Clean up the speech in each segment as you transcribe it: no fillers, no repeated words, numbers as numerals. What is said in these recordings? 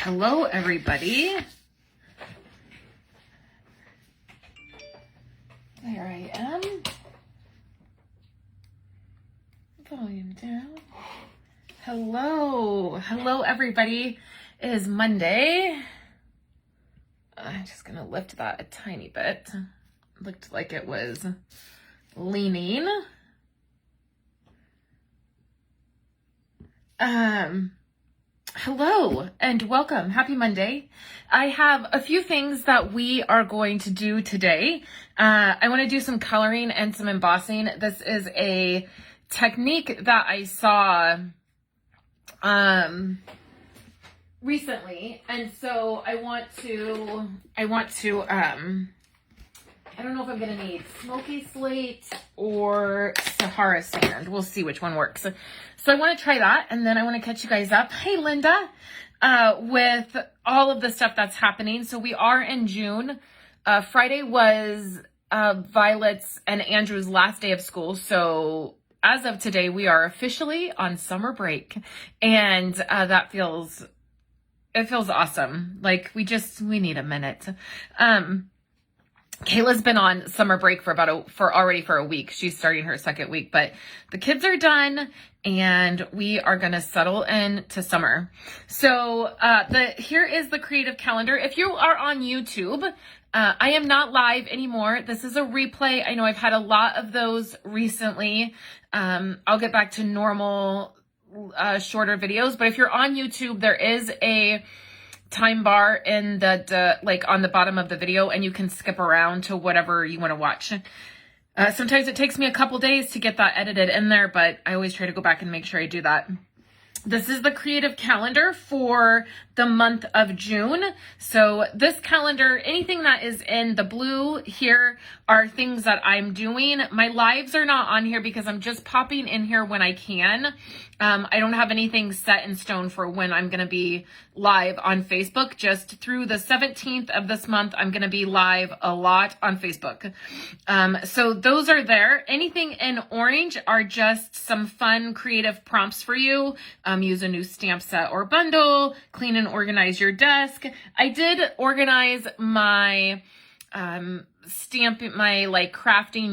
Hello, everybody. There I am. Volume down. Hello, everybody. It is Monday. I'm just gonna lift that a tiny bit. Looked like it was leaning. Hello and welcome. Happy Monday. I have a few things that we are going to do today. I want to do some coloring and some embossing. This is a technique that I saw recently, and so I don't know if I'm going to need smoky slate or Sahara sand. We'll see which one works. So I want to try that, and then I want to catch you guys up. Hey, Linda, with all of the stuff that's happening. So we are in June. Friday was Violet's and Andrew's last day of school. So as of today, we are officially on summer break, and it feels awesome. Like we need a minute. Kayla's been on summer break for already a week. She's starting her second week, but the kids are done and we are going to settle into summer. So, here is the creative calendar. If you are on YouTube, I am not live anymore. This is a replay. I know I've had a lot of those recently. I'll get back to normal, shorter videos, but if you're on YouTube, there is a time bar in the like on the bottom of the video, and you can skip around to whatever you want to watch. Sometimes it takes me a couple days to get that edited in there, but I always try to go back and make sure I do that. This is the creative calendar for the month of June. So this calendar, anything that is in the blue here are things that I'm doing. My lives are not on here because I'm just popping in here when I can. I don't have anything set in stone for when I'm going to be live on Facebook. Just through the 17th of this month, I'm going to be live a lot on Facebook. So those are there. Anything in orange are just some fun creative prompts for you. Use a new stamp set or bundle, clean and organize your desk. I did organize my crafting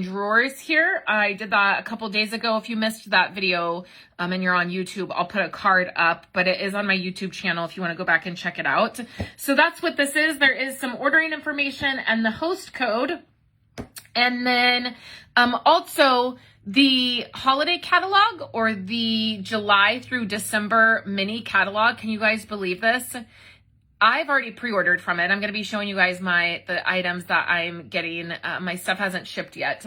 drawers here. I did that a couple days ago. If you missed that video and you're on YouTube, I'll put a card up, but it is on my YouTube channel if you want to go back and check it out. So that's what this is. There is some ordering information and the host code. And then also the holiday catalog, or the July through December mini catalog. Can you guys believe this? I've already pre-ordered from it. I'm going to be showing you guys the items that I'm getting. My stuff hasn't shipped yet,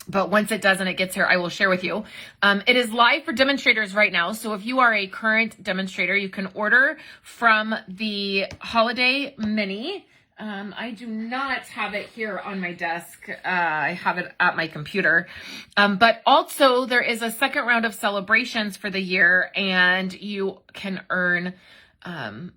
but once it does and it gets here, I will share with you. It is live for demonstrators right now. So if you are a current demonstrator, you can order from the holiday mini. I do not have it here on my desk. I have it at my computer. But also there is a second round of celebrations for the year, and you can earn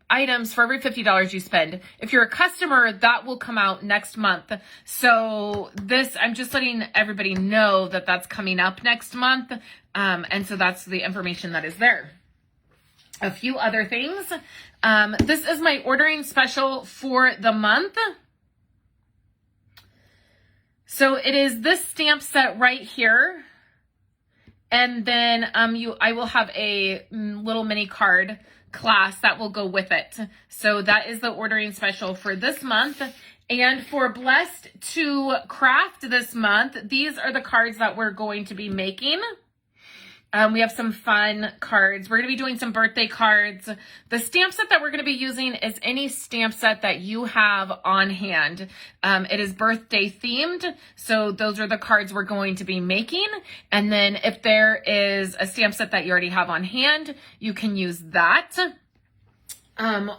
items for every $50 you spend. If you're a customer, that will come out next month. So I'm just letting everybody know that that's coming up next month. And so that's the information that is there. A few other things. This is my ordering special for the month. So it is this stamp set right here. And then I will have a little mini card class that will go with it. So that is the ordering special for this month. And for Blessed2Craft this month, these are the cards that we're going to be making. We have some fun cards. We're going to be doing some birthday cards. The stamp set that we're going to be using is any stamp set that you have on hand. It is birthday themed. So those are the cards we're going to be making. And then if there is a stamp set that you already have on hand, you can use that.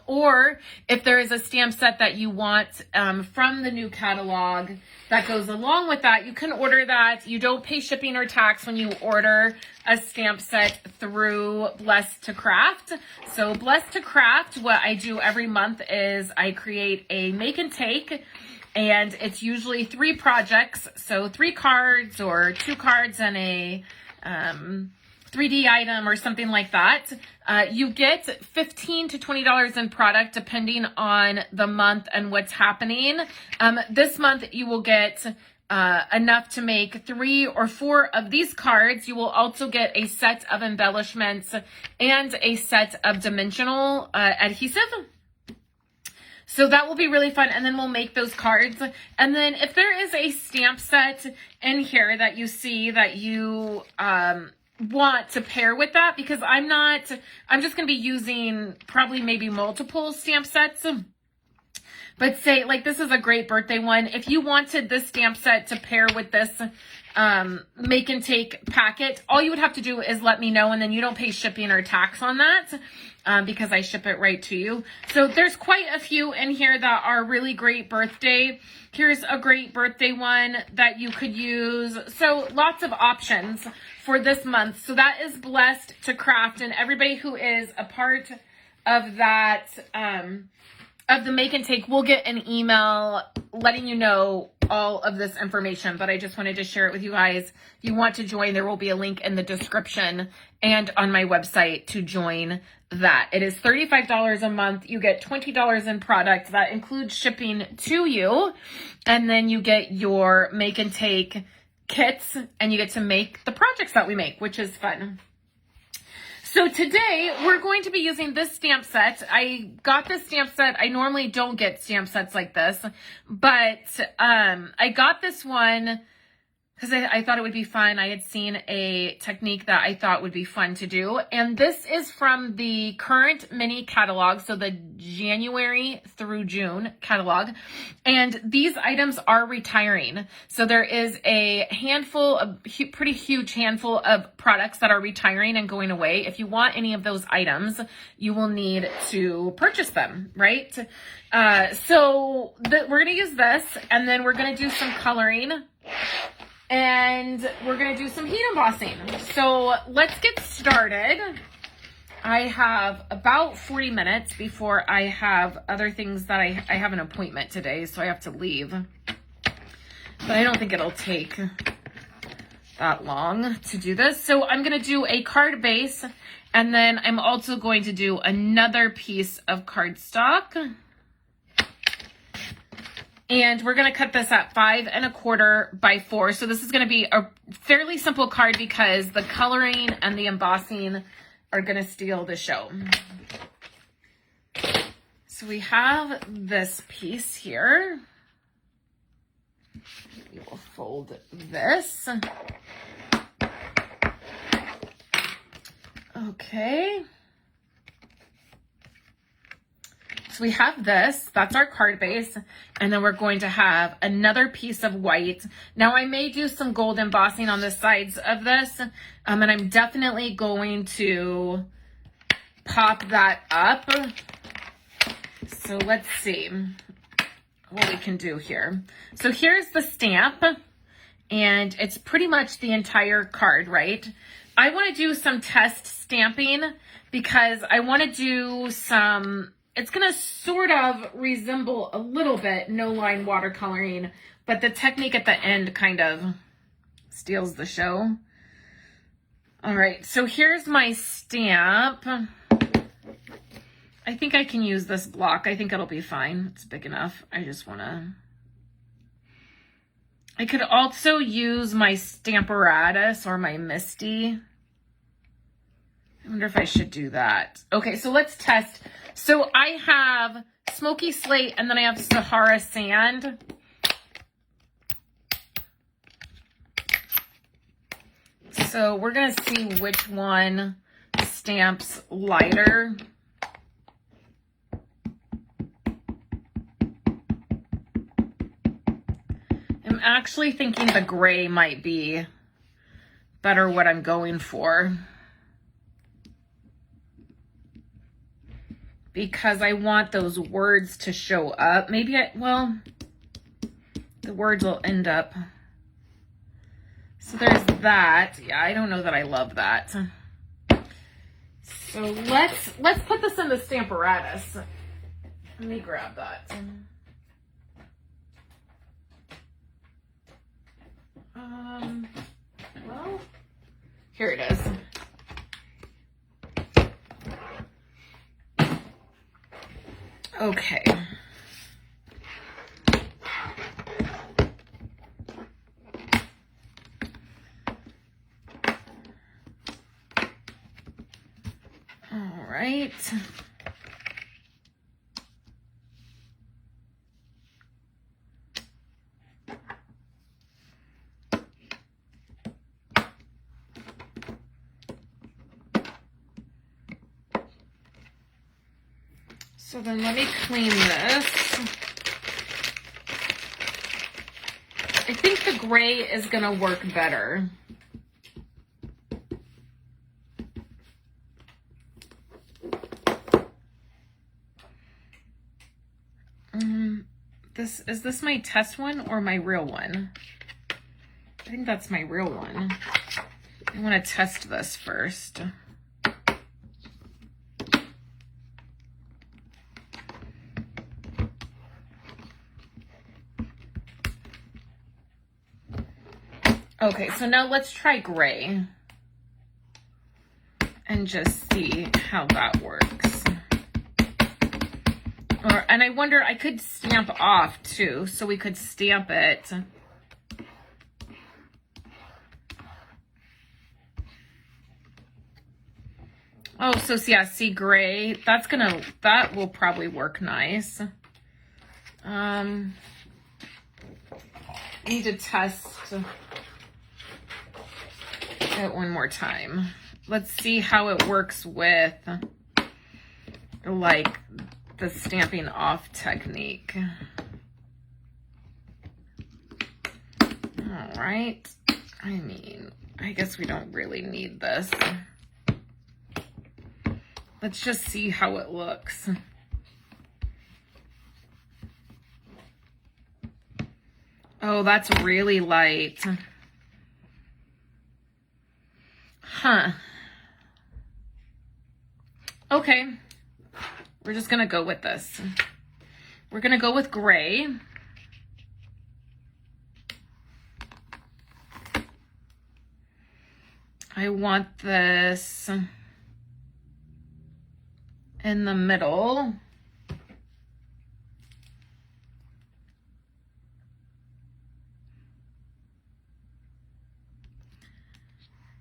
Or if there is a stamp set that you want from the new catalog that goes along with that, you can order that. You don't pay shipping or tax when you order a stamp set through Blessed2Craft. So Blessed2Craft, what I do every month is I create a make and take, and it's usually 3 projects. So 3 cards or 2 cards and a 3D item or something like that, you get $15 to $20 in product depending on the month and what's happening. This month you will get enough to make 3 or 4 of these cards. You will also get a set of embellishments and a set of dimensional adhesive. So that will be really fun, and then we'll make those cards. And then if there is a stamp set in here that you see that you want to pair with that, because I'm just going to be using probably maybe multiple stamp sets. But say, like, this is a great birthday one. If you wanted this stamp set to pair with this make and take packet, all you would have to do is let me know, and then you don't pay shipping or tax on that because I ship it right to you. So there's quite a few in here that are really great birthday. Here's a great birthday one that you could use. So lots of options for this month. So that is Blessed2Craft, and everybody who is a part of that of the make and take will get an email letting you know all of this information, but I just wanted to share it with you guys. If you want to join, there will be a link in the description and on my website to join that. It is $35 a month. You get $20 in product. That includes shipping to you, and then you get your make and take kits, and you get to make the projects that we make, which is fun. So today we're going to be using this stamp set. I got this stamp set. I normally don't get stamp sets like this, but I got this one because I thought it would be fun. I had seen a technique that I thought would be fun to do. And this is from the current mini catalog, so the January through June catalog. And these items are retiring. So there is a handful, a pretty huge handful of products that are retiring and going away. If you want any of those items, you will need to purchase them, right? So we're going to use this, and then we're going to do some coloring. And we're going to do some heat embossing. So let's get started. I have about 40 minutes before I have other things that I have an appointment today, so I have to leave. But I don't think it'll take that long to do this. So I'm going to do a card base, and then I'm also going to do another piece of cardstock. And we're going to cut this at 5 1/4 by 4. So this is going to be a fairly simple card because the coloring and the embossing are going to steal the show. So we have this piece here. We will fold this. Okay. So we have this, that's our card base, and then we're going to have another piece of white. Now I may do some gold embossing on the sides of this, and I'm definitely going to pop that up. So let's see what we can do here. So here's the stamp, and it's pretty much the entire card, right? I want to do some test stamping because I want to do some... It's going to sort of resemble a little bit no-line watercoloring, but the technique at the end kind of steals the show. All right, so here's my stamp. I think I can use this block. I think it'll be fine. It's big enough. I just want to... I could also use my Stamparatus or my Misty. I wonder if I should do that. Okay, so let's test. So I have Smoky Slate, and then I have Sahara Sand. So we're going to see which one stamps lighter. I'm actually thinking the gray might be better what I'm going for, because I want those words to show up. Maybe well, the words will end up. So there's that. Yeah, I don't know that I love that. So let's put this in the Stamparatus. Let me grab that. Well, here it is. Okay. All right. So then let me clean this. I think the gray is gonna work better. Is this my test one or my real one? I think that's my real one. I want to test this first. Okay, so now let's try gray and just see how that works. And I wonder, I could stamp off too, so we could stamp it. Oh, so yeah, see gray, that will probably work nice. Need to test it one more time. Let's see how it works with like the stamping off technique. All right. I mean, I guess we don't really need this. Let's just see how it looks. Oh, that's really light. Huh. Okay. We're just gonna go with this. We're gonna go with gray. I want this in the middle.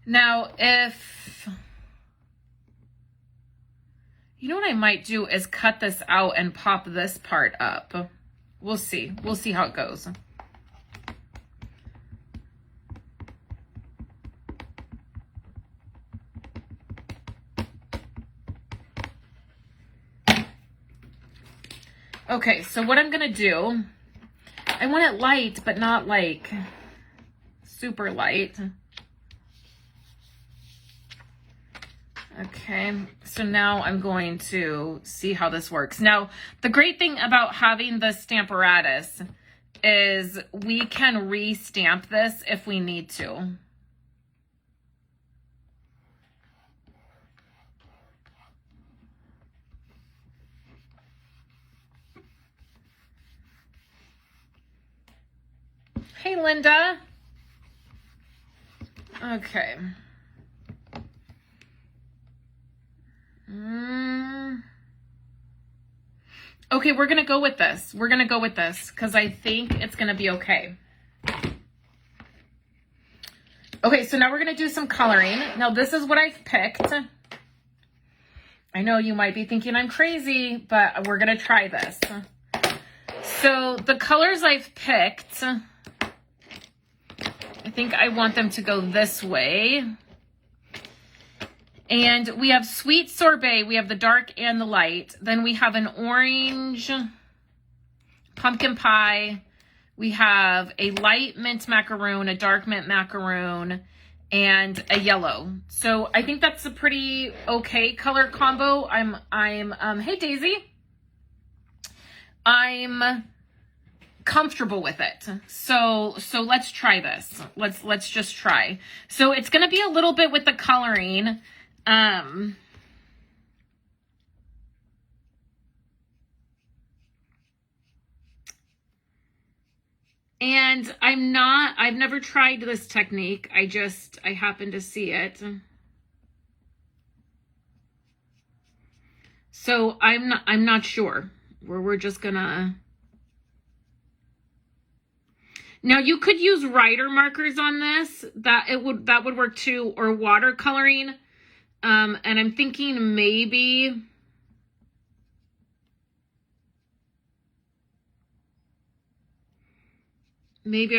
Now, you know what I might do is cut this out and pop this part up. We'll see. We'll see how it goes. Okay, so what I'm gonna do, I want it light, but not like super light. Okay, so now I'm going to see how this works. Now, the great thing about having the Stamparatus is we can re-stamp this if we need to. Hey, Linda. Okay. Okay, we're gonna go with this. We're gonna go with this because I think it's gonna be okay. Okay, so now we're gonna do some coloring. Now this is what I've picked. I know you might be thinking I'm crazy, but we're gonna try this. So the colors I've picked, I think I want them to go this way. And we have Sweet Sorbet. We have the dark and the light. Then we have an orange pumpkin pie. We have a light mint macaroon, a dark mint macaroon, and a yellow. So I think that's a pretty okay color combo. Hey Daisy. I'm comfortable with it. So let's try this. Let's just try. So it's gonna be a little bit with the coloring. And I've never tried this technique. I happen to see it. So I'm not sure. where we're just gonna... Now you could use writer markers on this. That would work too, or watercoloring. And I'm thinking maybe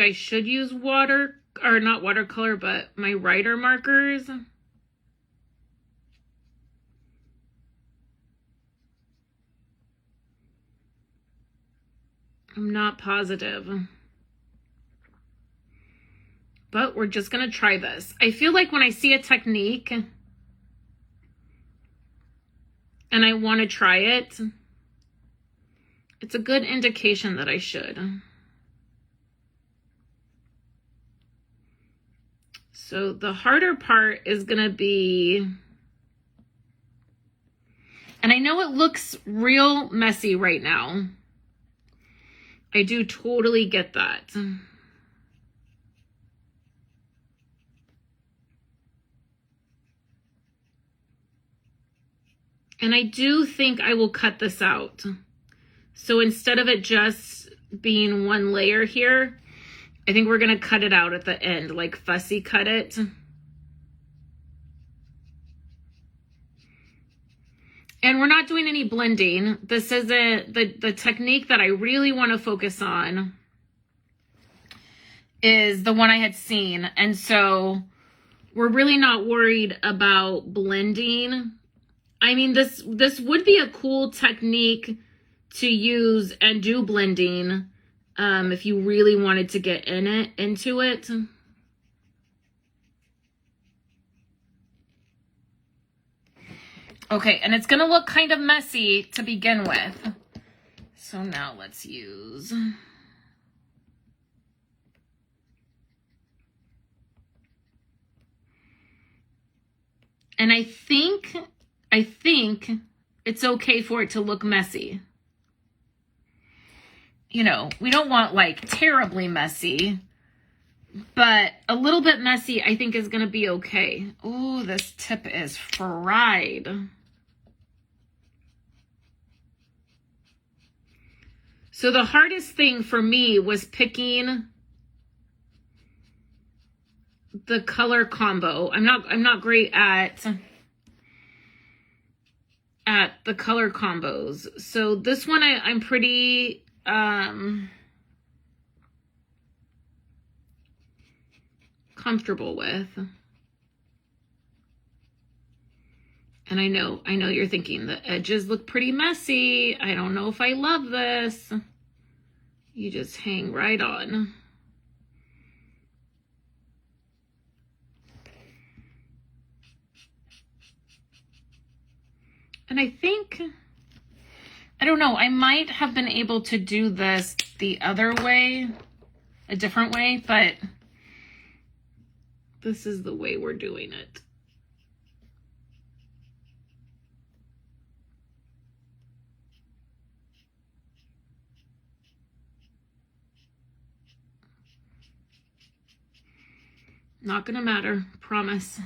I should use water, or not watercolor, but my writer markers. I'm not positive. But we're just going to try this. I feel like when I see a technique and I want to try it, it's a good indication that I should. So the harder part is going to be, and I know it looks real messy right now. I do totally get that. And I do think I will cut this out. So instead of it just being one layer here, I think we're going to cut it out at the end, like fussy cut it. And we're not doing any blending. This isn't the technique that I really want to focus on is the one I had seen. And so we're really not worried about blending. I mean, this would be a cool technique to use and do blending if you really wanted to get into it. Okay, and it's gonna look kind of messy to begin with. So now let's use... And I think it's okay for it to look messy. You know, we don't want like terribly messy, but a little bit messy I think is going to be okay. Oh, this tip is fried. So the hardest thing for me was picking the color combo. I'm not great at the color combos. So this one I'm pretty comfortable with. And I know you're thinking the edges look pretty messy. I don't know if I love this. You just hang right on. And I think, I don't know, I might have been able to do this the other way, a different way, but this is the way we're doing it. Not gonna matter, promise.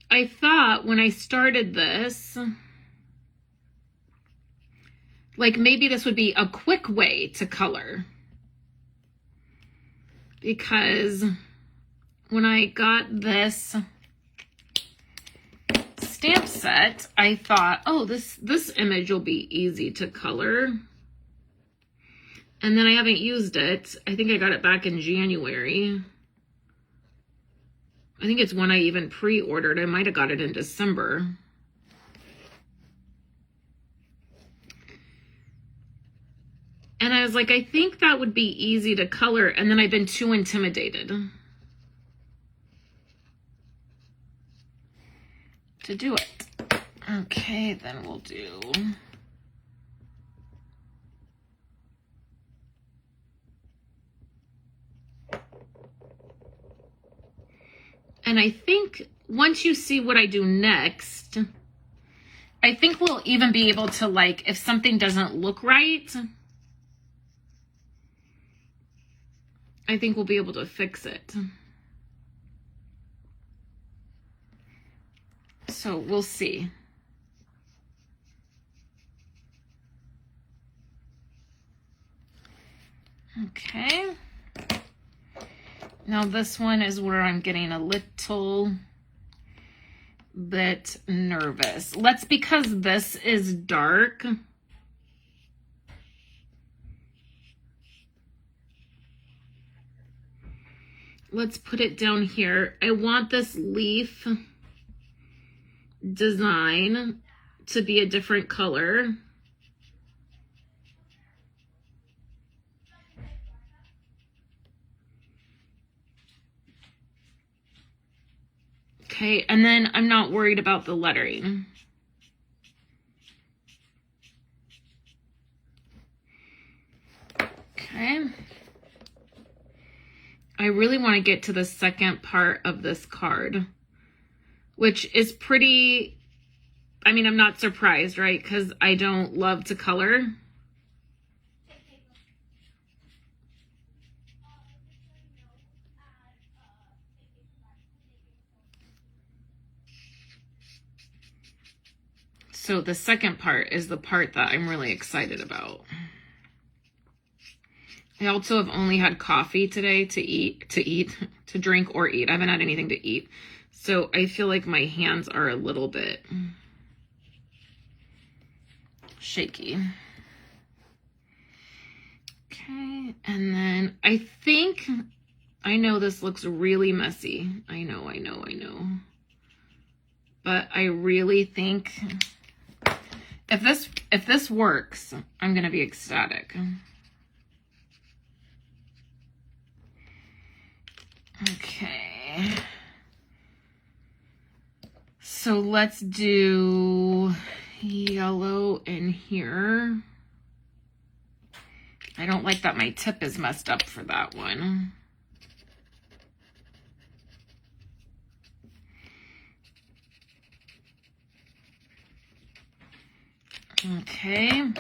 I thought when I started this, like maybe this would be a quick way to color. Because when I got this stamp set, I thought, oh, this image will be easy to color. And then I haven't used it. I think I got it back in January. I think it's one I even pre-ordered. I might have got it in December. And I was like, I think that would be easy to color. And then I've been too intimidated to do it. Okay, then we'll do... And I think once you see what I do next, I think we'll even be able to, like, if something doesn't look right, I think we'll be able to fix it. So we'll see. Okay. Now this one is where I'm getting a little bit nervous. Because this is dark. Let's put it down here. I want this leaf design to be a different color. Okay, and then I'm not worried about the lettering. Okay. I really want to get to the second part of this card, which is pretty, I mean, I'm not surprised, right? Because I don't love to color. So the second part is the part that I'm really excited about. I also have only had coffee today to drink or eat. I haven't had anything to eat. So I feel like my hands are a little bit shaky. Okay, and then I think, I know this looks really messy. I know. But I really think if this works, I'm gonna be ecstatic. Okay. So let's do yellow in here. I don't like that my tip is messed up for that one. Okay.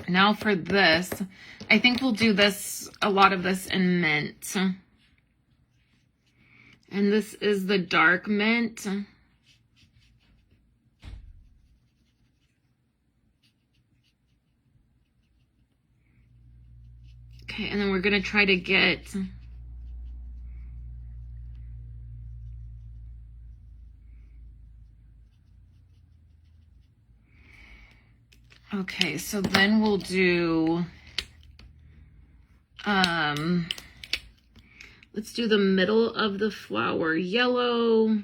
Now for this, I think we'll do this, a lot of this in mint. And this is the dark mint. Okay, and then we're gonna try to get okay, so then we'll do let's do the middle of the flower yellow.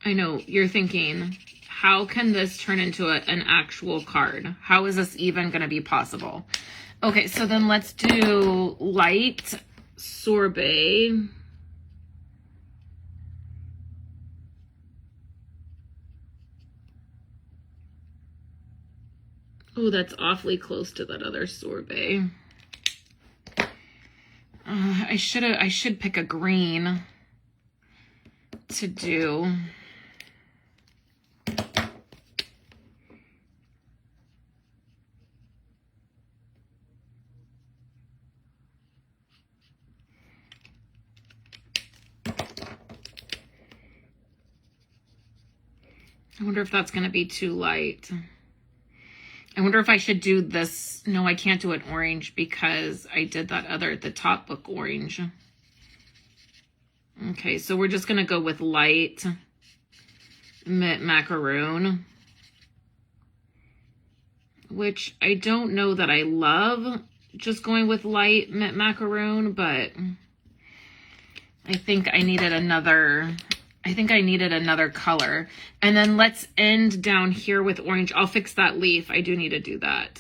I know you're thinking, how can this turn into an actual card? How is this even going to be possible? Okay, so then let's do light sorbet. Oh, that's awfully close to that other sorbet. I should pick a green to do. I wonder if that's going to be too light. I wonder if I should do this. No, I can't do it orange because I did that other, the top look orange. Okay, so we're just going to go with light mint macaroon, which I don't know that I love just going with light mint macaroon, but I think I needed another color. And then let's end down here with orange. I'll fix that leaf. I do need to do that.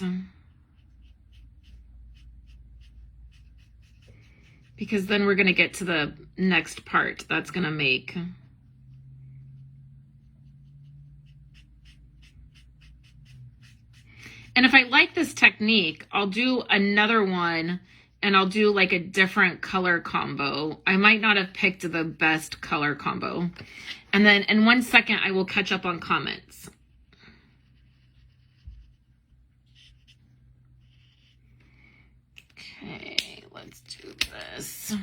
Because then we're going to get to the next part that's going to make. And if I like this technique, I'll do another one and I'll do like a different color combo. I might not have picked the best color combo. And then in 1 second, I will catch up on comments. Okay, let's do this.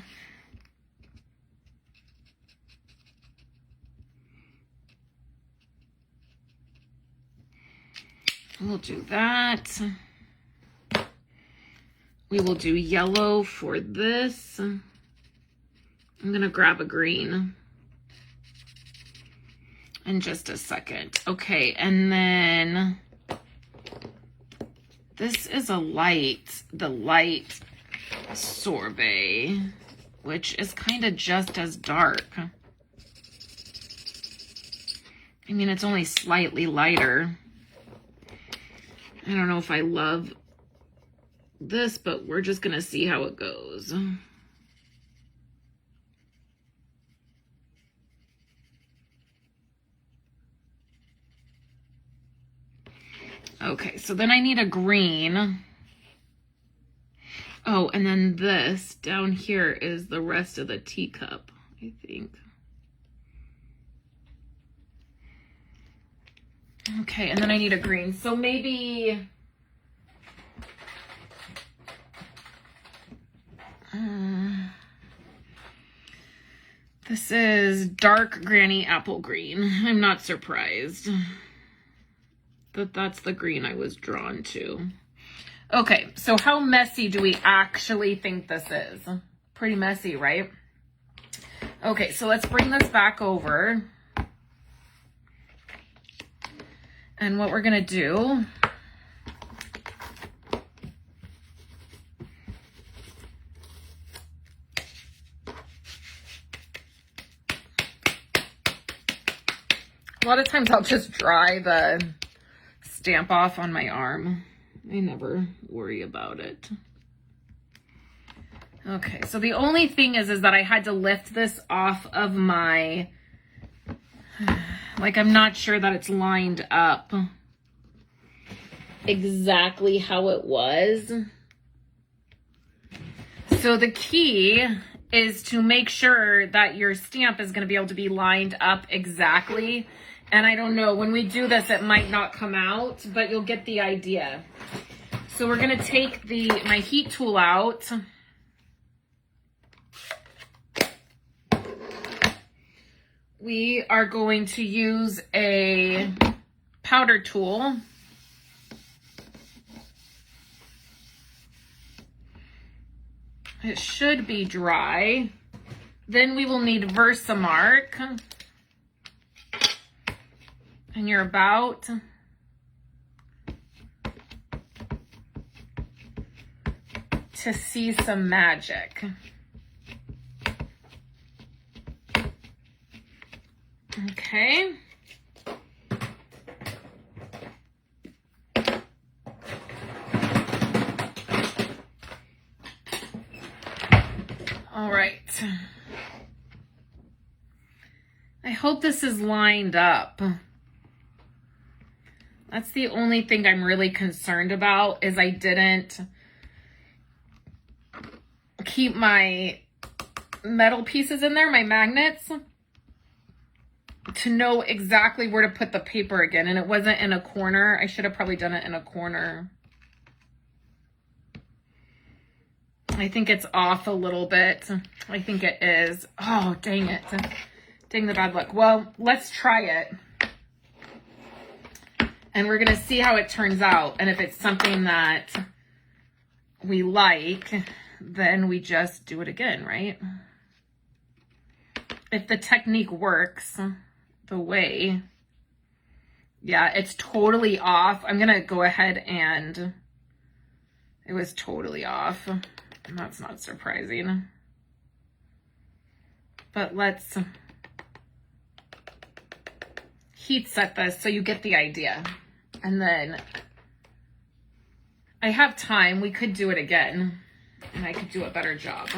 We'll do that. We will do yellow for this. I'm gonna grab a green in just a second. Okay, and then this is the light sorbet, which is kind of just as dark. I mean, it's only slightly lighter. I don't know if I love this, but we're just gonna see how it goes. Okay, so then I need a green. Oh, and then this down here is the rest of the teacup, I think. Okay, and then I need a green. So maybe this is dark granny apple green. I'm not surprised that that's the green I was drawn to. Okay, so how messy do we actually think this is? Pretty messy, right? Okay, so let's bring this back over. And what we're gonna do a lot of times I'll just dry the stamp off on my arm. I never worry about it. Okay, so the only thing is that I had to lift this off of my, like, I'm not sure that it's lined up exactly how it was. So the key is to make sure that your stamp is going to be able to be lined up exactly. And I don't know, when we do this, it might not come out, but you'll get the idea. So we're going to take my heat tool out. We are going to use a powder tool. It should be dry. Then we will need Versamark. And you're about to see some magic. Okay. All right. I hope this is lined up. That's the only thing I'm really concerned about, is I didn't keep my metal pieces in there, my magnets, to know exactly where to put the paper again. And it wasn't in a corner. I should have probably done it in a corner. I think it's off a little bit. I think it is. Oh, dang it. Dang the bad luck. Well, let's try it. And we're going to see how it turns out. And if it's something that we like, then we just do it again, right? If the technique works the way, yeah, it's totally off. I'm going to go ahead and it was totally off. And that's not surprising. But let's heat set this so you get the idea. And then I have time. We could do it again and I could do a better job.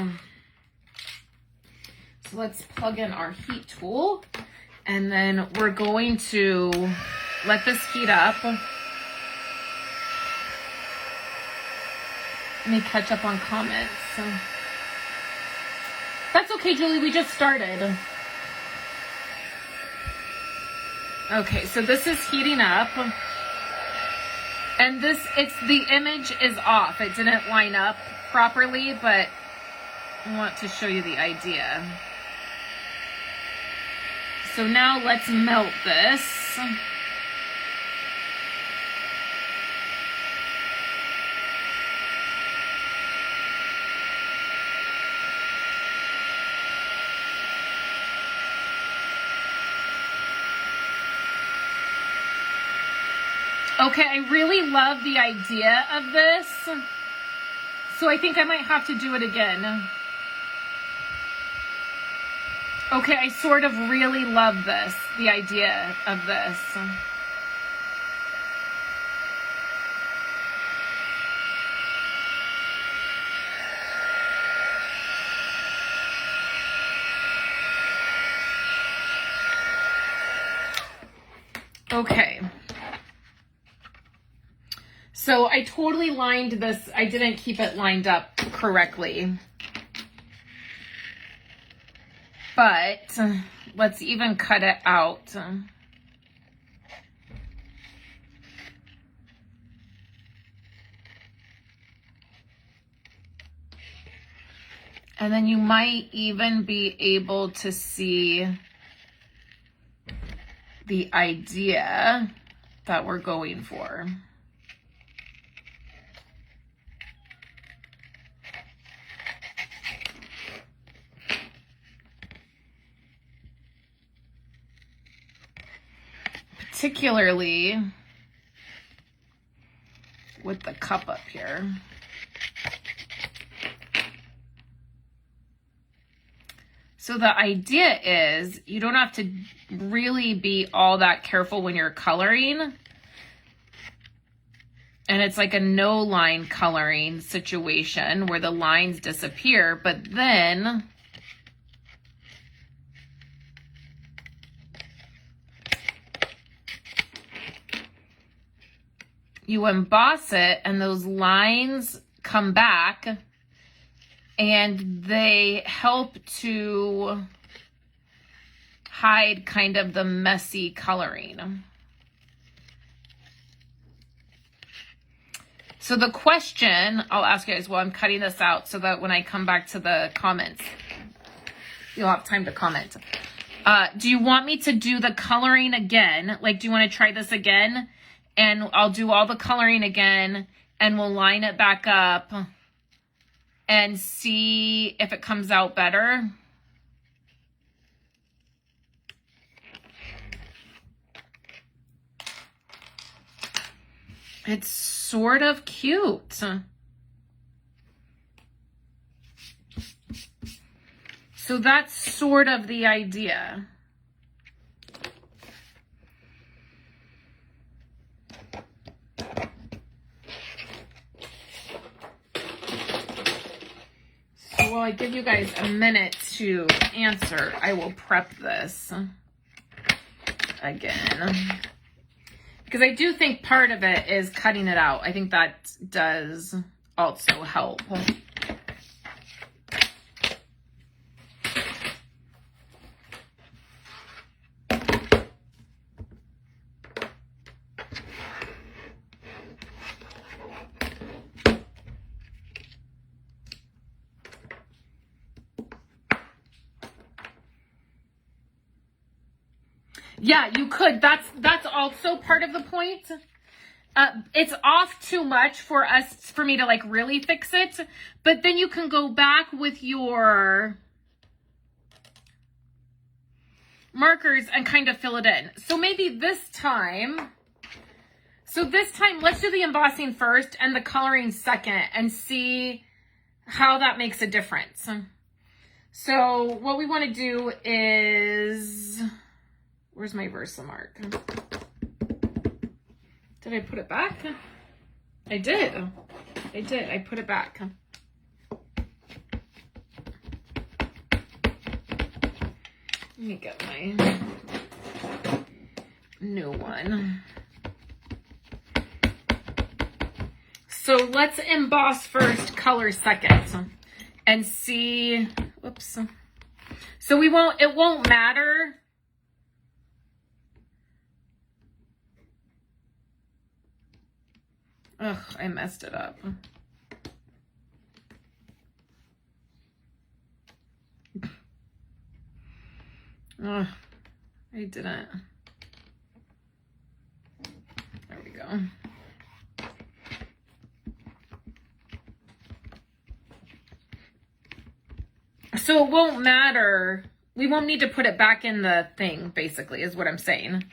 So let's plug in our heat tool and then we're going to let this heat up. Let me catch up on comments. That's okay, Julie. We just started. Okay, so this is heating up. And the image is off. It didn't line up properly, but I want to show you the idea. So now let's melt this. Okay, I really love the idea of this. So I think I might have to do it again. Okay, I sort of really love this, the idea of this. Okay. So I totally lined this. I didn't keep it lined up correctly. But let's even cut it out. And then you might even be able to see the idea that we're going for. Particularly with the cup up here. So the idea is you don't have to really be all that careful when you're coloring. And it's like a no line coloring situation where the lines disappear, but then you emboss it and those lines come back and they help to hide kind of the messy coloring. So the question I'll ask you guys while I'm cutting this out so that when I come back to the comments, you'll have time to comment. Do you want me to do the coloring again? Like, do you want to try this again? And I'll do all the coloring again and we'll line it back up and see if it comes out better. It's sort of cute. So that's sort of the idea. So while I give you guys a minute to answer, I will prep this again. Because I do think part of it is cutting it out. I think that does also help. Yeah, you could. That's also part of the point. It's off too much for me to like really fix it, but then you can go back with your markers and kind of fill it in. So maybe this time, let's do the embossing first and the coloring second and see how that makes a difference. So what we want to do is, where's my Versamark? Did I put it back? I did. I put it back. Let me get my new one. So let's emboss first, color second, and see, whoops. So it won't matter. Ugh, I messed it up. Ugh, I didn't. There we go. So it won't matter. We won't need to put it back in the thing, basically, is what I'm saying.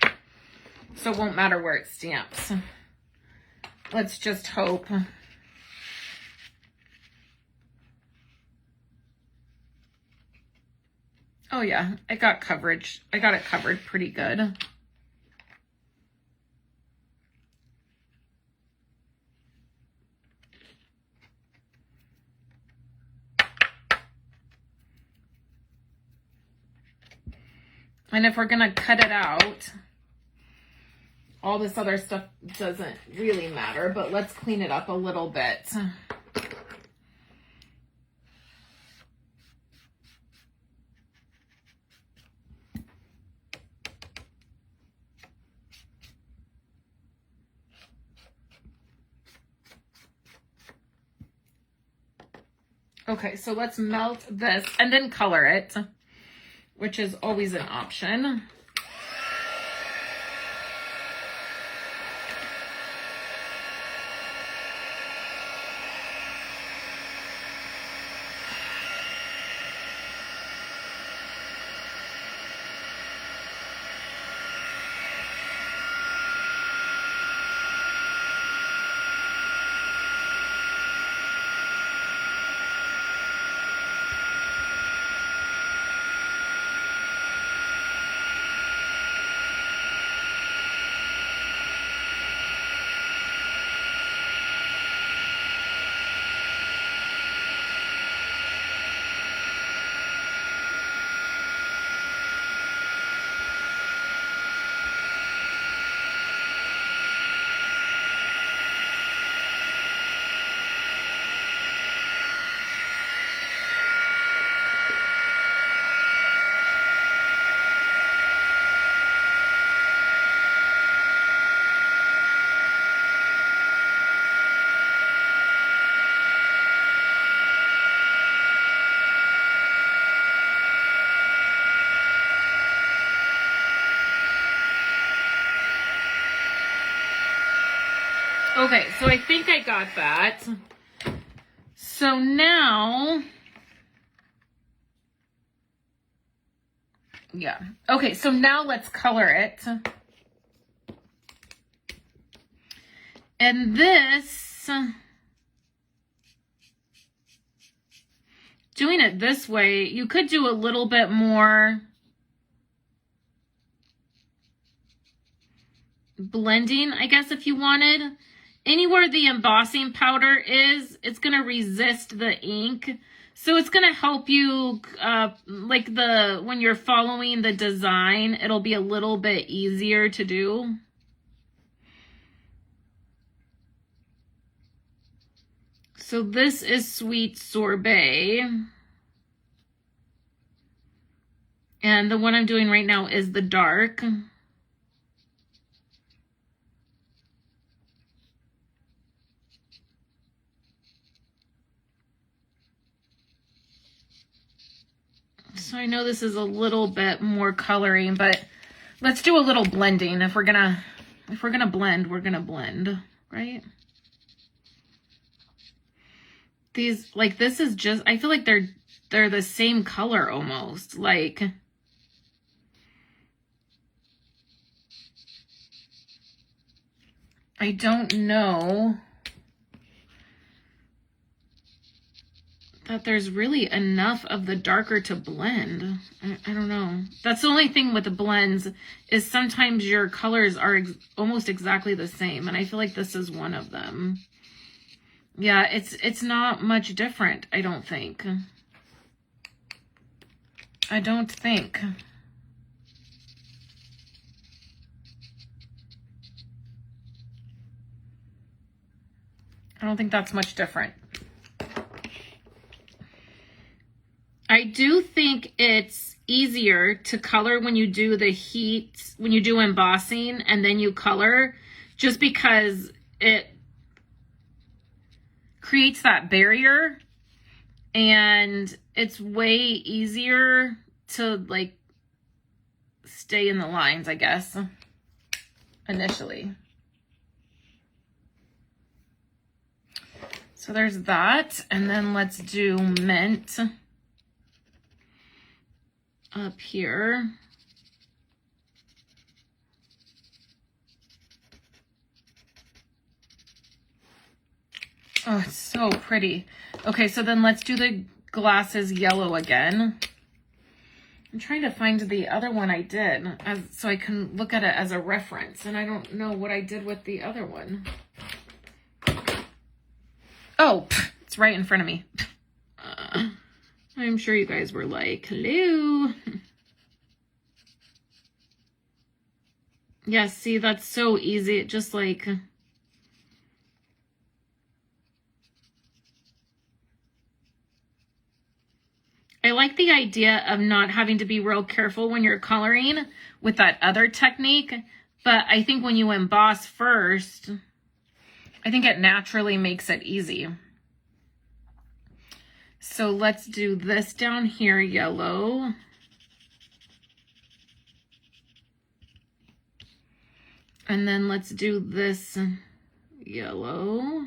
So it won't matter where it stamps. let's just hope. Oh yeah, I got coverage. I got it covered pretty good. And if we're gonna cut it out, all this other stuff doesn't really matter, but let's clean it up a little bit. Okay, so let's melt this and then color it, which is always an option. Okay, so I think I got that. So now, yeah. Okay, so now let's color it. And this, doing it this way, you could do a little bit more blending, I guess, if you wanted. Anywhere the embossing powder is, it's going to resist the ink. So it's going to help you, like when you're following the design, it'll be a little bit easier to do. So this is Sweet Sorbet. And the one I'm doing right now is the dark. So I know this is a little bit more coloring, but let's do a little blending. If we're gonna blend, we're gonna blend, right? These, like, this is just, I feel like they're the same color almost. Like, I don't know that there's really enough of the darker to blend. I don't know. That's the only thing with the blends, is sometimes your colors are almost exactly the same. And I feel like this is one of them. Yeah, it's not much different, I don't think. I don't think. I don't think that's much different. I do think it's easier to color when you do the heat, when you do embossing and then you color, just because it creates that barrier and it's way easier to, like, stay in the lines, I guess, initially. So there's that. And then let's do mint up here. Oh, it's so pretty. Okay, so then let's do the glasses yellow again. I'm trying to find the other one I did so I can look at it as a reference, and I don't know what I did with the other one. Oh, it's right in front of me. I'm sure you guys were like, hello. Yeah, see, that's so easy. It just like... I like the idea of not having to be real careful when you're coloring with that other technique, but I think when you emboss first, I think it naturally makes it easy. So let's do this down here, yellow. And then let's do this yellow.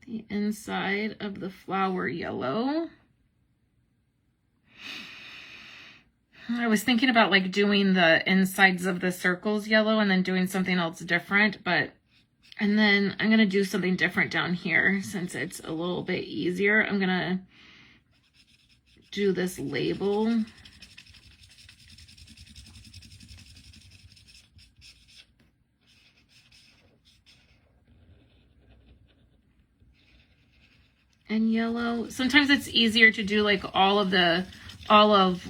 The inside of the flower yellow. I was thinking about like doing the insides of the circles yellow and then doing something else different, and then I'm going to do something different down here since it's a little bit easier. I'm going to do this label. And yellow. Sometimes it's easier to do like all of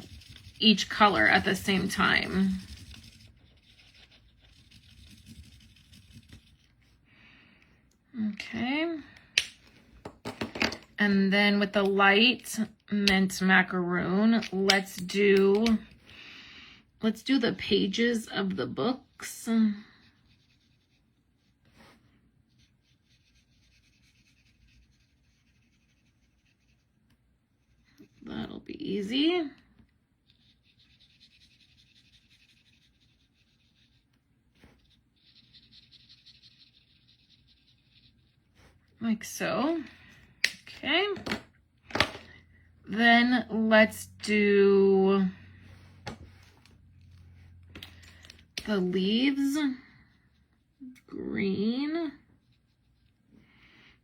each color at the same time. Okay. And then with the light mint macaroon, let's do the pages of the books. That'll be easy. Like so. Okay. Then let's do the leaves green,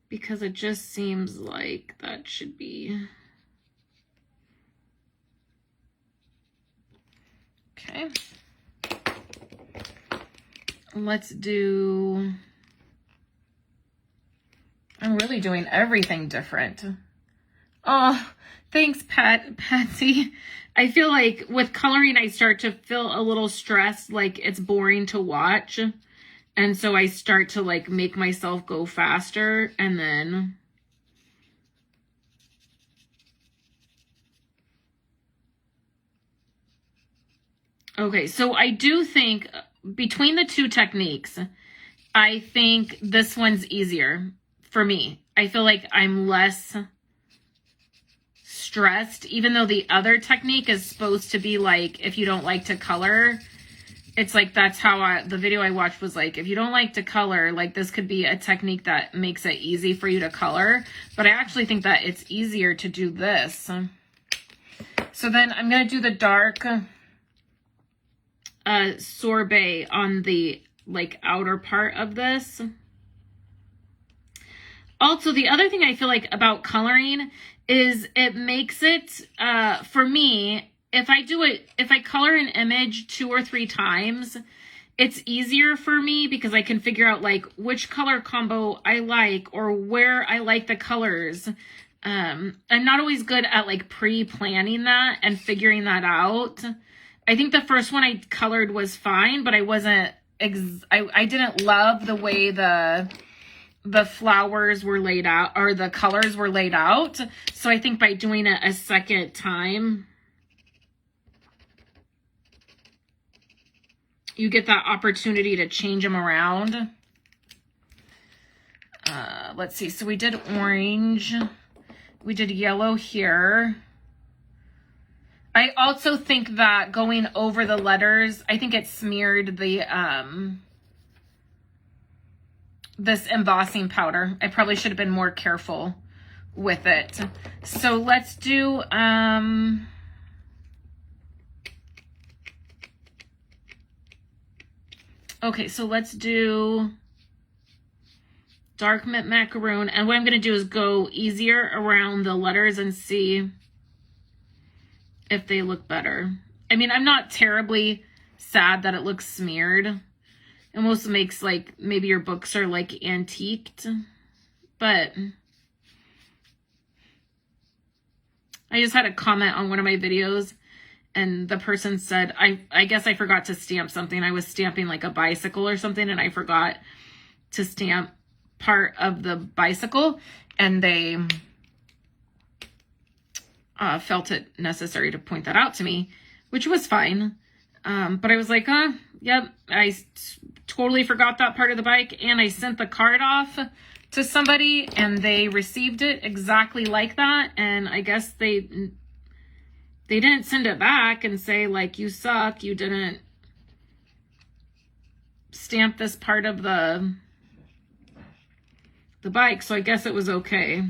because it just seems like that should be... Okay. Let's do... I'm really doing everything different. Oh, thanks, Patsy. I feel like with coloring, I start to feel a little stressed, like it's boring to watch. And so I start to like make myself go faster, and then... Okay, so I do think between the two techniques, I think this one's easier for me. I feel like I'm less stressed, even though the other technique is supposed to be like, if you don't like to color, it's like, that's how the video I watched was like, if you don't like to color, like this could be a technique that makes it easy for you to color. But I actually think that it's easier to do this. So then I'm going to do the dark sorbet on the like outer part of this. Also, the other thing I feel like about coloring is it makes it, for me, if I color an image 2 or 3 times, it's easier for me because I can figure out like which color combo I like or where I like the colors. I'm not always good at like pre-planning that and figuring that out. I think the first one I colored was fine, but I wasn't, I didn't love the way the flowers were laid out, or the colors were laid out. So I think by doing it a second time, you get that opportunity to change them around. Let's see. So we did orange. We did yellow here. I also think that going over the letters, I think it smeared the this embossing powder. I probably should have been more careful with it. So let's do Okay, so let's do dark mint macaroon. And what I'm going to do is go easier around the letters and see if they look better. I mean, I'm not terribly sad that it looks smeared. It almost makes like maybe your books are like antiqued, but I just had a comment on one of my videos and the person said, I guess I forgot to stamp something. I was stamping like a bicycle or something and I forgot to stamp part of the bicycle, and they felt it necessary to point that out to me, which was fine. But I was like, yep, I totally forgot that part of the bike, and I sent the card off to somebody and they received it exactly like that. And I guess they didn't send it back and say like, you suck, you didn't stamp this part of the bike. So I guess it was okay.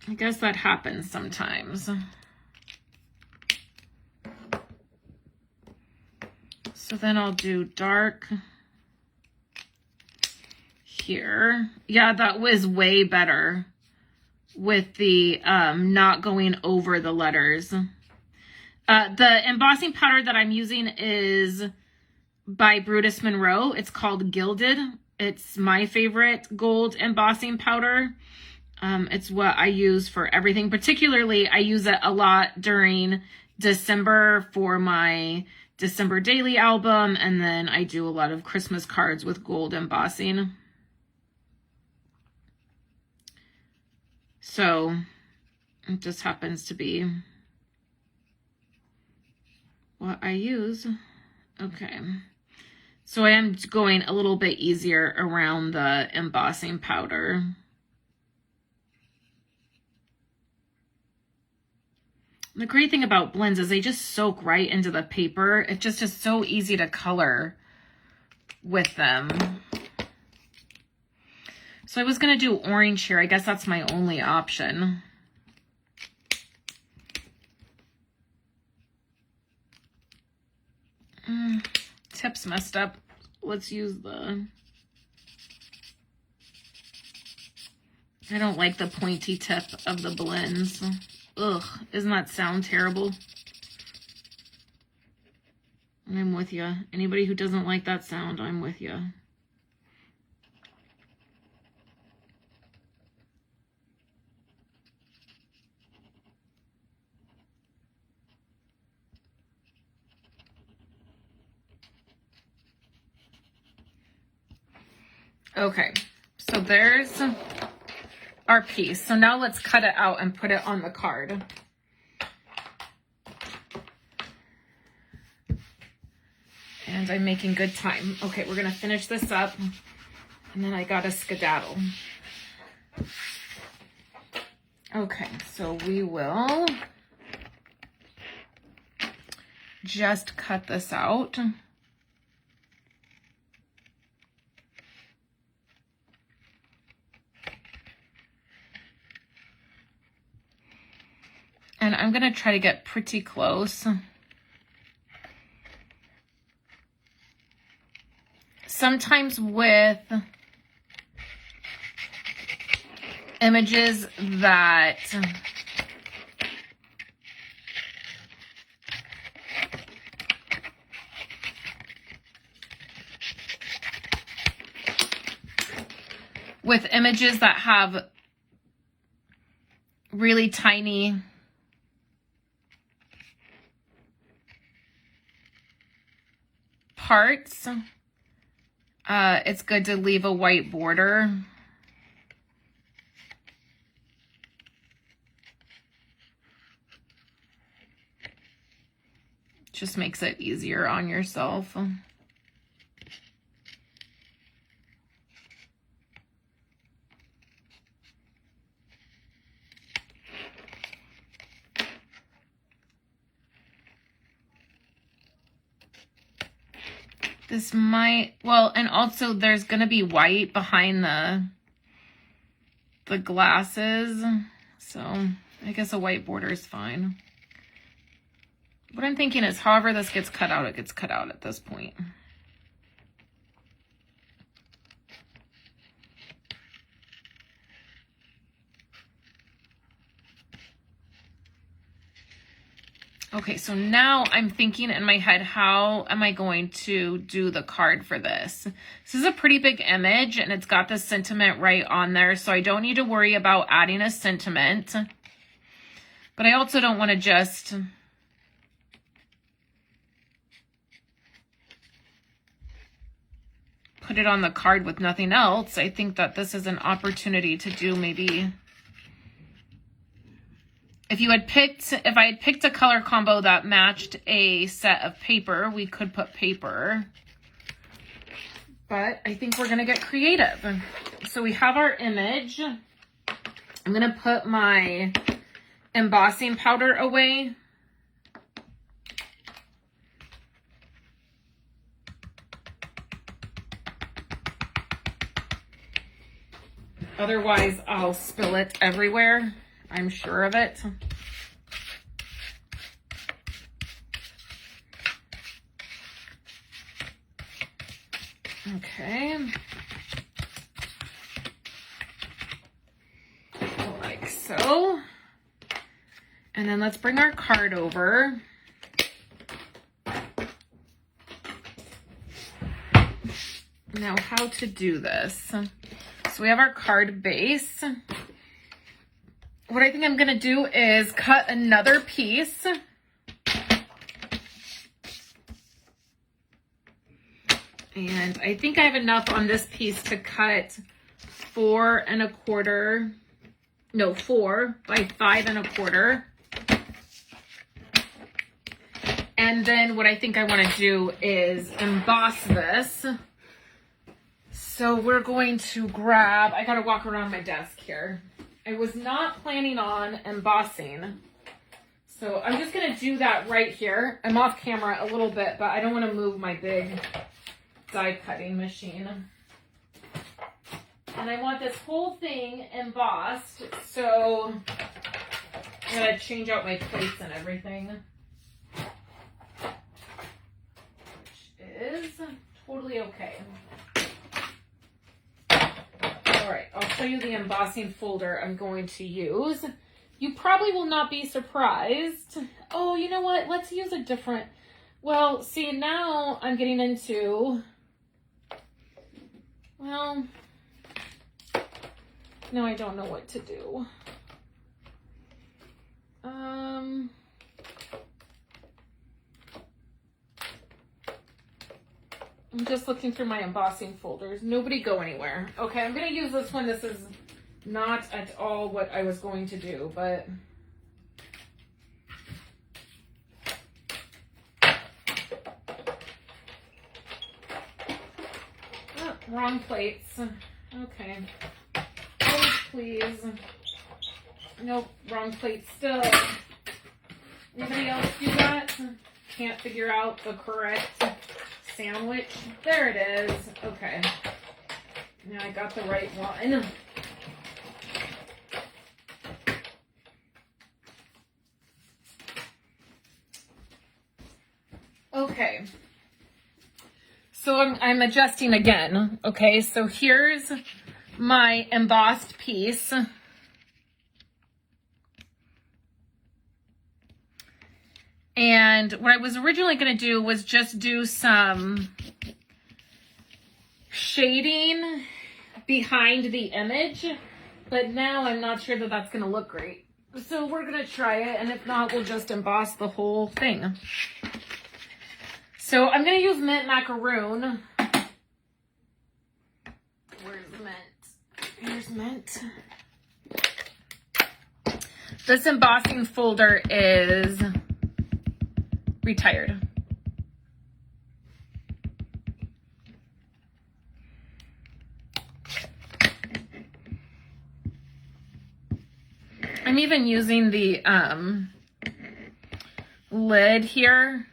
I guess that happens sometimes. So then I'll do dark here. Yeah, that was way better with the not going over the letters. The embossing powder that I'm using is by Brutus Monroe. It's called Gilded. It's my favorite gold embossing powder. It's what I use for everything. Particularly, I use it a lot during December for my December daily album, and then I do a lot of Christmas cards with gold embossing. So it just happens to be what I use. Okay. So I am going a little bit easier around the embossing powder. The great thing about blends is they just soak right into the paper. It's just so easy to color with them. So I was going to do orange here. I guess that's my only option. Tip's messed up. Let's use the... I don't like the pointy tip of the blends. Ugh, doesn't that sound terrible? I'm with you. Anybody who doesn't like that sound, I'm with you. Okay, so there's our piece. So now let's cut it out and put it on the card. And I'm making good time. Okay, we're gonna finish this up and then I gotta skedaddle. Okay, so we will just cut this out. And I'm gonna try to get pretty close. Sometimes with images that have really tiny parts, it's good to leave a white border. Just makes it easier on yourself. This might, well, and also there's going to be white behind the glasses. So I guess a white border is fine. What I'm thinking is however this gets cut out, it gets cut out at this point. Okay, so now I'm thinking in my head, how am I going to do the card for this? This is a pretty big image and it's got the sentiment right on there, so I don't need to worry about adding a sentiment. But I also don't want to just put it on the card with nothing else. I think that this is an opportunity to do maybe... If I had picked a color combo that matched a set of paper, we could put paper. But I think we're going to get creative. So we have our image. I'm going to put my embossing powder away. Otherwise, I'll spill it everywhere. I'm sure of it. Okay. Like so. And then let's bring our card over. Now, how to do this. So we have our card base. What I think I'm going to do is cut another piece. And I think I have enough on this piece to cut 4 by 5 1/4. And then what I think I want to do is emboss this. So we're going to grab, I got to walk around my desk here. I was not planning on embossing. So I'm just going to do that right here. I'm off camera a little bit, but I don't want to move my big die cutting machine. And I want this whole thing embossed. So I'm going to change out my plates and everything. Which is totally okay. All right, I'll show you the embossing folder I'm going to use. You probably will not be surprised. Oh, you know what? Let's use a different... Well, see, now I'm getting into... Well, now I don't know what to do. I'm just looking through my embossing folders. Nobody go anywhere. Okay, I'm going to use this one. This is not at all what I was going to do, but... Oh, wrong plates. Okay. Please. Nope, wrong plate still. Anybody else do that? Can't figure out the correct sandwich. There it is. Okay. Now I got the right one. Okay. So I'm adjusting again. Okay, so here's my embossed piece. And what I was originally going to do was just do some shading behind the image, but now I'm not sure that that's going to look great. So we're going to try it, and if not, we'll just emboss the whole thing. So I'm going to use mint macaroon. Where's mint? Here's mint. This embossing folder is retired. I'm even using the lid here.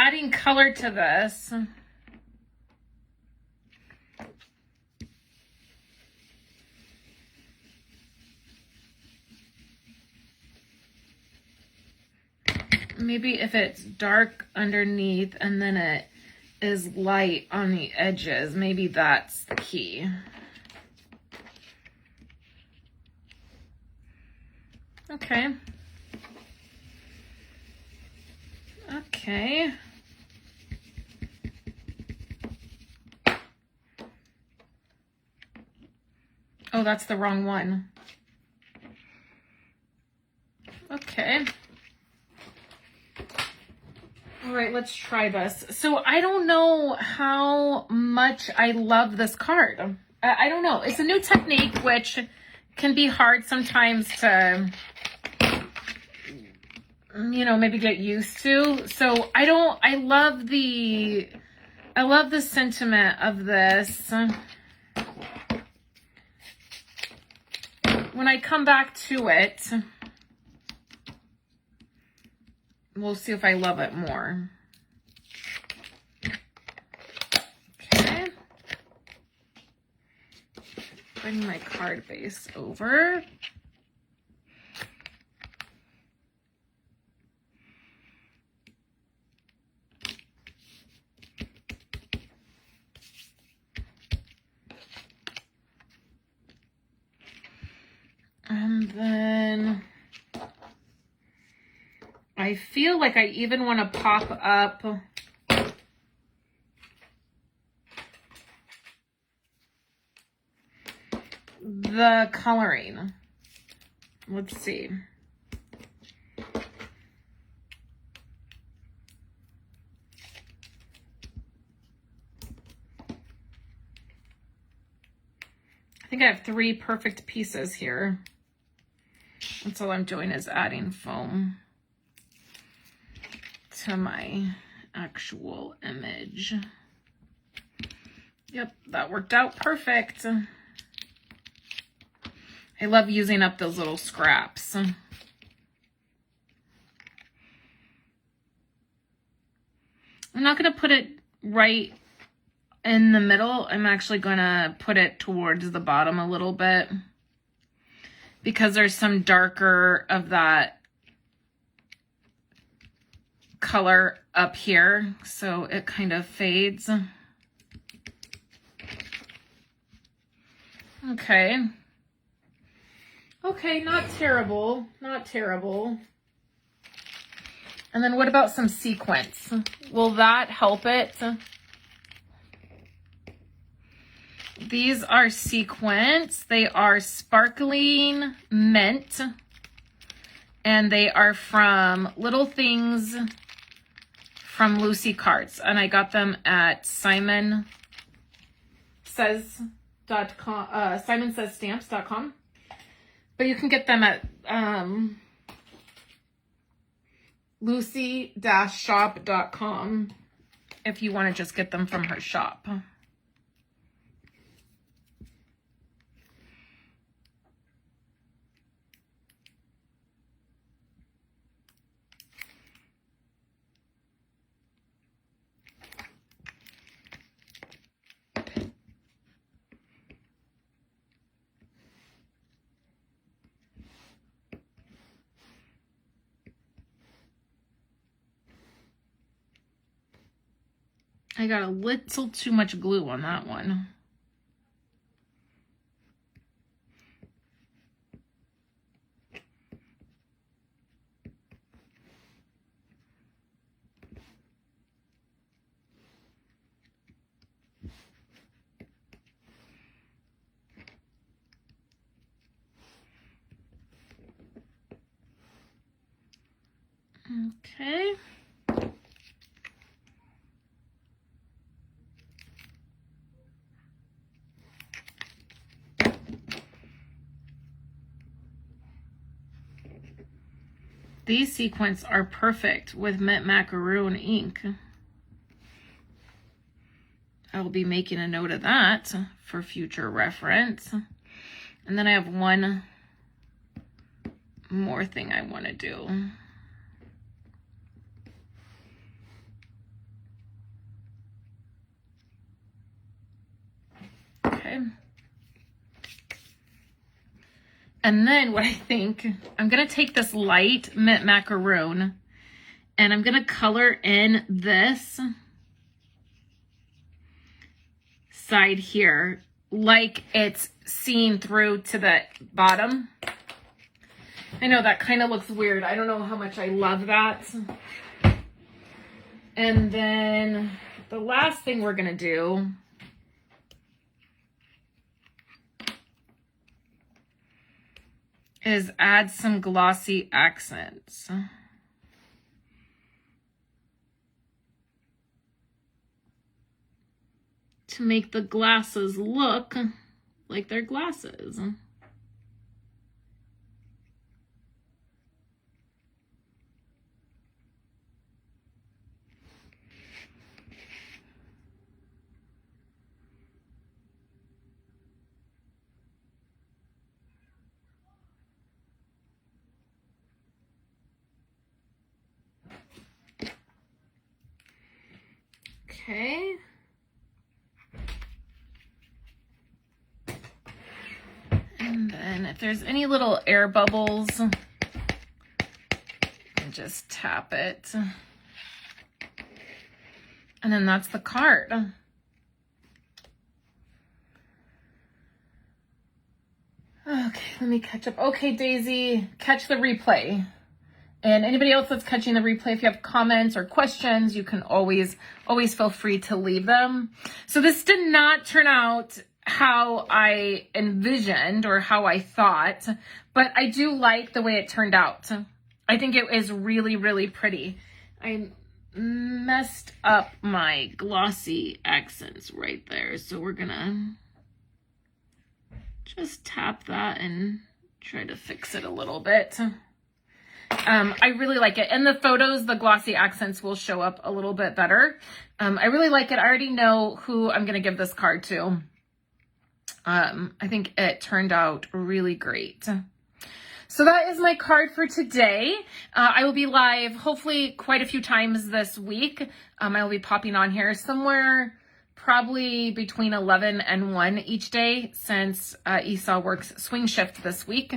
adding color to this. Maybe if it's dark underneath and then it is light on the edges, maybe that's the key. Okay. Okay. Oh, that's the wrong one. Okay. All right, let's try this. So I don't know how much I love this card. I don't know. It's a new technique, which can be hard sometimes to, you know, maybe get used to. So I love the sentiment of this. When I come back to it, we'll see if I love it more. Okay. Bring my card base over. And then I feel like I even want to pop up the coloring. Let's see. I think I have 3 perfect pieces here. That's all I'm doing is adding foam to my actual image. Yep, that worked out perfect. I love using up those little scraps. I'm not going to put it right in the middle. I'm actually going to put it towards the bottom a little bit because there's some darker of that color up here, so it kind of fades. Okay. Okay, not terrible, not terrible. And then what about some sequins? Will that help it? These are sequins. They are sparkling mint, and they are from Little Things from Lucy Cards, and I got them at simonsaysstamps.com, simonsaysstamps.com, but you can get them at lucy-shop.com if you want to just get them from her shop. I got a little too much glue on that one. Okay. These sequins are perfect with mint macaroon ink. I will be making a note of that for future reference. And then I have one more thing I want to do. And then what I think, I'm going to take this light mint macaroon and I'm going to color in this side here like it's seen through to the bottom. I know that kind of looks weird. I don't know how much I love that. And then the last thing we're going to do is add some glossy accents. To make the glasses look like they're glasses. Okay. And then if there's any little air bubbles, just tap it. And then that's the card. Okay, let me catch up. Okay, Daisy, catch the replay. And anybody else that's catching the replay, if you have comments or questions, you can always feel free to leave them. So this did not turn out how I envisioned or how I thought, but I do like the way it turned out. I think it is really, really pretty. I messed up my glossy accents right there. So we're gonna just tap that and try to fix it a little bit. I really like it. In the photos, the glossy accents will show up a little bit better. I really like it. I already know who I'm going to give this card to. I think it turned out really great. So that is my card for today. I will be live hopefully quite a few times this week. I will be popping on here somewhere probably between 11 and 1 each day since Esau works swing shift this week.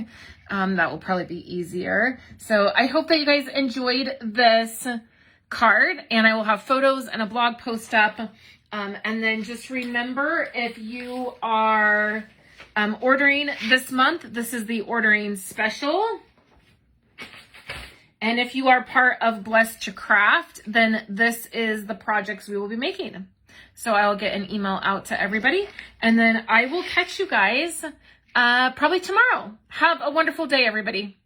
That will probably be easier. So I hope that you guys enjoyed this card, and I will have photos and a blog post up. And then just remember, if you are ordering this month, this is the ordering special. And if you are part of Blessed2Craft, then this is the projects we will be making. So I will get an email out to everybody, and then I will catch you guys probably tomorrow. Have a wonderful day, everybody.